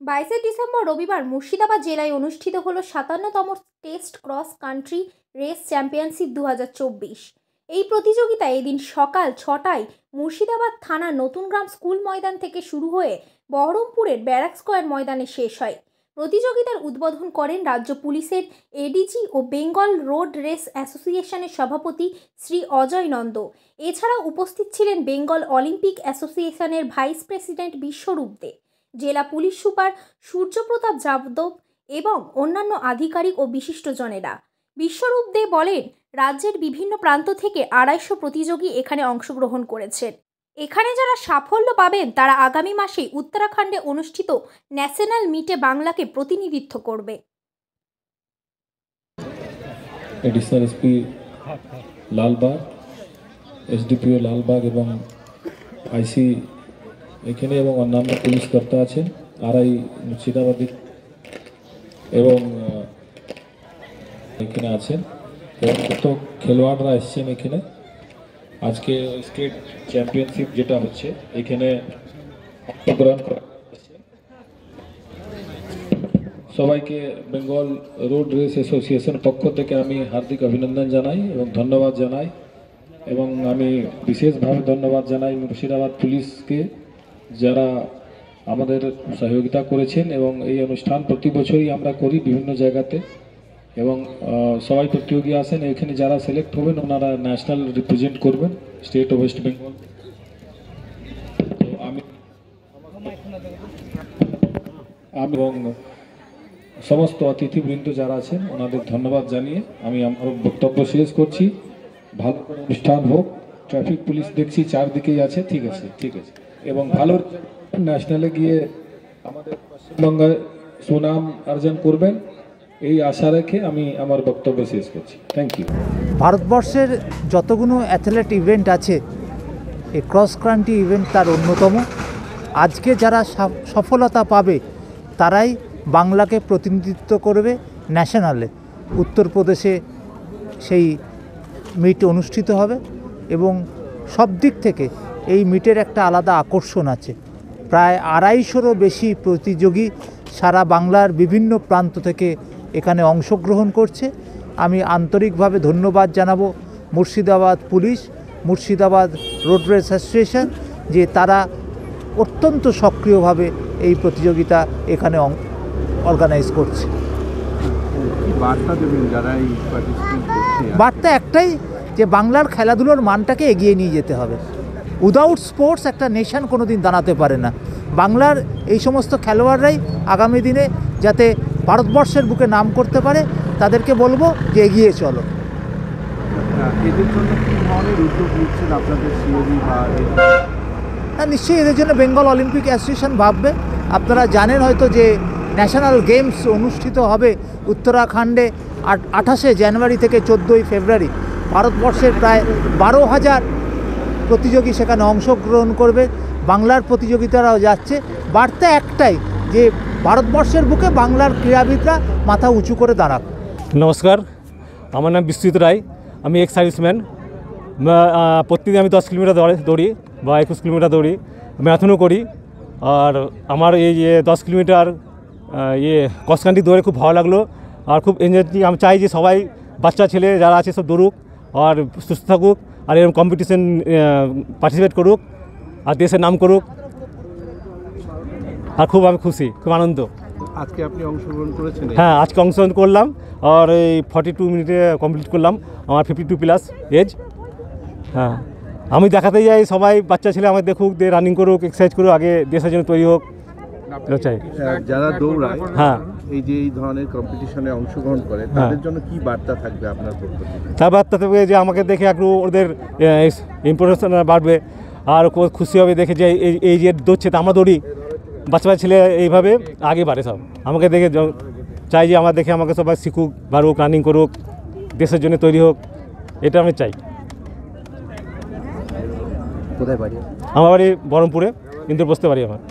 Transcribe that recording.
22 December রবিবার মুর্শিদাবাদ জেলায় অনুষ্ঠিত হলো 57তম test cross country race championship 2024। এই প্রতিযোগিতায় এদিন সকাল 6টায় মুর্শিদাবাদ থানার নতুনগ্রাম স্কুল ময়দান থেকে শুরু হয়ে বহরমপুরের ব্যারাক স্কয়ার ময়দানে শেষ হয়। প্রতিযোগিতার উদ্বোধন করেন রাজ্য পুলিশের এডিজি ও বেঙ্গল রোড রেস অ্যাসোসিয়েশনের সভাপতি শ্রী অজয় নন্দ। এছাড়া উপস্থিত ছিলেন বেঙ্গল অলিম্পিক অ্যাসোসিয়েশনের ভাইস প্রেসিডেন্ট বিশ্বরূপ দে, জেলা পুলিশ সুপার সূর্যপ্রতাপ যাদব এবং অন্যান্য আধিকারিক ও বিশিষ্টজনেরা। বিশ্বরূপ দে বলেন, রাজ্যের বিভিন্ন প্রান্ত থেকে 250 প্রতিযোগী এখানে অংশগ্রহণ করেছেন। এখানে যারা সাফল্য পাবেন তারা আগামী মাসে উত্তরাখণ্ডে অনুষ্ঠিত ন্যাশনাল মিটে বাংলাকে প্রতিনিধিত্ব করবে। Additional SP Lalbagh, SDPO Lalbagh এবং আইসি এখানে এবং অন্যান্য পুলিশ কর্তা আছেন, আরআই মুর্শিদাবাদী এবং এখানে আছেন এবং কত খেলোয়াড়রা এসছেন এখানে। আজকে স্টেট চ্যাম্পিয়নশিপ যেটা হচ্ছে এখানে অংশগ্রহণ করা সবাইকে বেঙ্গল রোড রেস অ্যাসোসিয়েশন পক্ষ থেকে আমি হার্দিক অভিনন্দন জানাই এবং ধন্যবাদ জানাই, এবং আমি বিশেষভাবে ধন্যবাদ জানাই মুর্শিদাবাদ পুলিশকে যারা আমাদের সহযোগিতা করেছেন। এবং এই অনুষ্ঠান প্রতি বছরই আমরা করি বিভিন্ন জায়গাতে, এবং সবাই প্রতিযোগী আসেন এখানে। যারা সিলেক্ট হবেন ওনারা ন্যাশনাল রিপ্রেজেন্ট করবেন স্টেট অফ ওয়েস্ট বেঙ্গল। তো আমি এবং সমস্ত অতিথিবৃন্দ যারা আছেন ওনাদের ধন্যবাদ জানিয়ে আমি আমার বক্তব্য শেষ করছি। ভালো করে অনুষ্ঠান হোক। ট্রাফিক পুলিশ দেখছি চারদিকেই আছে, ঠিক আছে এবং ভালো ন্যাশনালে গিয়ে আমাদের পশ্চিমবঙ্গে সুনাম অর্জন করবেন এই আশা রেখে আমি আমার বক্তব্য শেষ করছি। Thank you. ভারতবর্ষের যতগুলো অ্যাথলেট ইভেন্ট আছে এই ক্রস কান্ট্রি ইভেন্ট তার অন্যতম। আজকে যারা সফলতা পাবে তারাই বাংলাকে প্রতিনিধিত্ব করবে ন্যাশনালে। উত্তরপ্রদেশে সেই মিট অনুষ্ঠিত হবে এবং সব দিক থেকে এই মিটের একটা আলাদা আকর্ষণ আছে। প্রায় 250-রও বেশি প্রতিযোগী সারা বাংলার বিভিন্ন প্রান্ত থেকে এখানে অংশগ্রহণ করছে। আমি আন্তরিকভাবে ধন্যবাদ জানাবো Murshidabad police, Murshidabad road race association, যে তারা অত্যন্ত সক্রিয়ভাবে এই প্রতিযোগিতা এখানে অর্গানাইজ করছে। বার্তা একটাই, যে বাংলার খেলাধুলোর মানটাকে এগিয়ে নিয়ে যেতে হবে। উইদাউট স্পোর্টস একটা নেশন কোনো দিন দাঁড়াতে পারে না। বাংলার এই সমস্ত খেলোয়াড়রাই আগামী দিনে যাতে ভারতবর্ষের বুকে নাম করতে পারে তাদেরকে বলবো যে এগিয়ে চলো। এদের জন্য কী ধরনের উদ্যোগ নিচ্ছেন আপনাদের সিওবি? হ্যাঁ, নিশ্চয়ই এদের জন্য বেঙ্গল অলিম্পিক অ্যাসোসিয়েশন ভাববে। আপনারা জানেন হয়তো যে ন্যাশনাল গেমস অনুষ্ঠিত হবে উত্তরাখণ্ডে 28শে জানুয়ারি থেকে 14ই ফেব্রুয়ারি। ভারতবর্ষের প্রায় 12,000 প্রতিযোগী সেখানে অংশগ্রহণ করবে। বাংলার প্রতিযোগিতারাও যাচ্ছে। বার্তা একটাই, যে ভারতবর্ষের বুকে বাংলার ক্রীড়াবিদরা মাথা উঁচু করে দাঁড়াক। নমস্কার, আমার নাম বিশ্বজিৎ রায়। আমি এক্স সার্ভিসম্যান। প্রতিদিন আমি 10 কিলোমিটার দৌড়ি বা 21 কিলোমিটার দৌড়ি, ম্যারাথনও করি। আর আমার এই 10 কিলোমিটার ক্রস কান্ট্রি দৌড়ে খুব ভালো লাগলো আর খুব এনজয়। আমি চাই যে সবাই বাচ্চা ছেলে যারা আছে সব দৌড়ুক আর সুস্থ থাকুক আর এরকম কম্পিটিশন পার্টিসিপেট করুক আর দেশের নাম করুক। আর খুব আমি খুশি, খুব আনন্দ। আজকে আপনি অংশগ্রহণ করেছেন? হ্যাঁ, আজকে অংশগ্রহণ করলাম আর এই 42 মিনিটে কমপ্লিট করলাম। আমার 52+ এজ। হ্যাঁ, আমি দেখাতে যাই সবাই বাচ্চা ছেলে আমাকে দেখুক, দিয়ে রানিং করুক, এক্সারসাইজ করুক, আগে দেশের জন্য তৈরি হোক, চাই। যারা দৌড়ায়, হ্যাঁ, এই ধরনের কম্পিটিশনে অংশগ্রহণ করে তাদের জন্য কি বার্তা থাকবে আপনার পক্ষ থেকে? তার বার্তা থাকবে যে আমাকে দেখে একটু ওদের ইম্পোর্টেশন বাড়বে আর খুশি হবে দেখে যে এই যে দৌড়ছে তা আমরা দৌড়ি। বাচ্চা ছেলে এইভাবে আগে বাড়ে সব। আমাকে দেখে চাই যে আমার দেখে আমাকে সবাই শিখুক, বাড়ুক, রানিং করুক, দেশের জন্য তৈরি হোক, এটা আমি চাই। কোথায় বাড়ি? আমার বাড়ি বহরমপুরে, ইন্দ্রপ্রস্থে বাড়ি আমার।